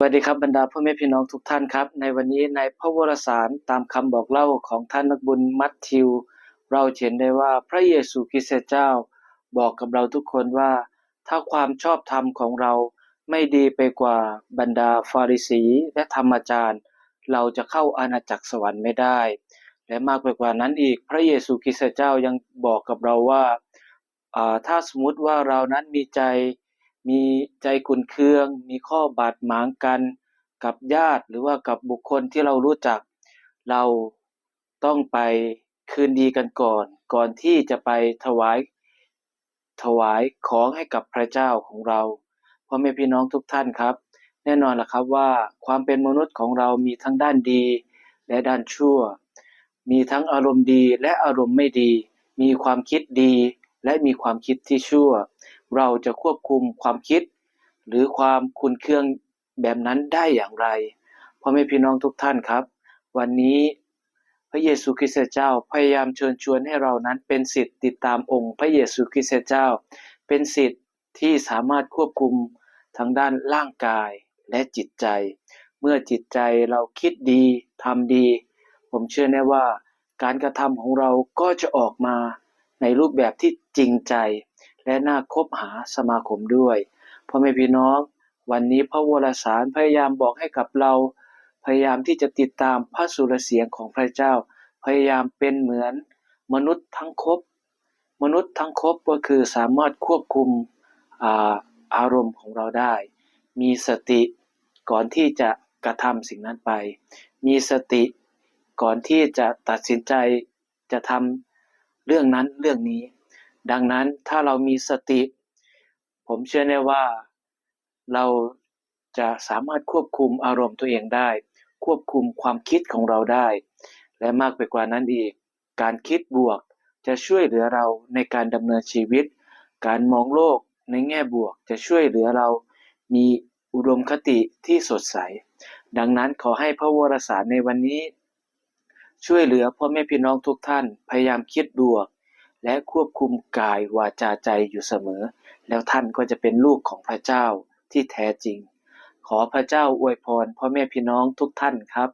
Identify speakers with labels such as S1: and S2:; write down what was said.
S1: วัสดีครับบรรดาพ่อแม่พี่น้องทุกท่านครับในวันนี้ในพระวรสารตามคำบอกเล่าของท่านนักบุญมัทธิวเราเห็นได้ว่าพระเยซูคริสต์เจ้าบอกกับเราทุกคนว่าถ้าความชอบธรรมของเราไม่ดีไปกว่าบรรดาฟาริสีและธรรมจารย์เราจะเข้าอาณาจักรสวรรค์ไม่ได้และมากไปกว่านั้นอีกพระเยซูคริสต์เจ้ายังบอกกับเราว่าถ้าสมมุติว่าเรานั้นมีใจขุ่นเคืองมีข้อบาดหมางกันกับญาติหรือว่ากับบุคคลที่เรารู้จักเราต้องไปคืนดีกันก่อนที่จะไปถวายของให้กับพระเจ้าของเราพ่อแม่พี่น้องทุกท่านครับแน่นอนล่ะครับว่าความเป็นมนุษย์ของเรามีทั้งด้านดีและด้านชั่วมีทั้งอารมณ์ดีและอารมณ์ไม่ดีมีความคิดดีและมีความคิดที่ชั่วเราจะควบคุมความคิดหรือความขุ่นเคืองแบบนั้นได้อย่างไรพ่อแม่พี่น้องทุกท่านครับวันนี้พระเยซูคริสต์เจ้าพยายามเชิญชวนให้เรานั้นเป็นศิษย์ติดตามองค์พระเยซูคริสต์เจ้าเป็นศิษย์ที่สามารถควบคุมทางด้านร่างกายและจิตใจเมื่อจิตใจเราคิดดีทำดีผมเชื่อแน่ว่าการกระทำของเราก็จะออกมาในรูปแบบที่จริงใจและน่าคบหาสมาคมด้วยพ่อแม่พี่น้องวันนี้พระวรสารพยายามบอกให้กับเราพยายามที่จะติดตามพระสุรเสียงของพระเจ้าพยายามเป็นเหมือนมนุษย์ทั้งครบมนุษย์ทั้งครบก็คือสามารถควบคุมอารมณ์ของเราได้มีสติก่อนที่จะกระทำสิ่งนั้นไปมีสติก่อนที่จะตัดสินใจจะทำเรื่องนั้นเรื่องนี้ดังนั้นถ้าเรามีสติผมเชื่อแน่ว่าเราจะสามารถควบคุมอารมณ์ตัวเองได้ควบคุมความคิดของเราได้และมากไปกว่านั้นอีกการคิดบวกจะช่วยเหลือเราในการดำเนินชีวิตการมองโลกในแง่บวกจะช่วยเหลือเรามีอุดมคติที่สดใสดังนั้นขอให้พระวรสารในวันนี้ช่วยเหลือพ่อแม่พี่น้องทุกท่านพยายามคิดบวกและควบคุมกายวาจาใจอยู่เสมอแล้วท่านก็จะเป็นลูกของพระเจ้าที่แท้จริงขอพระเจ้าอวยพรพ่อแม่พี่น้องทุกท่านครับ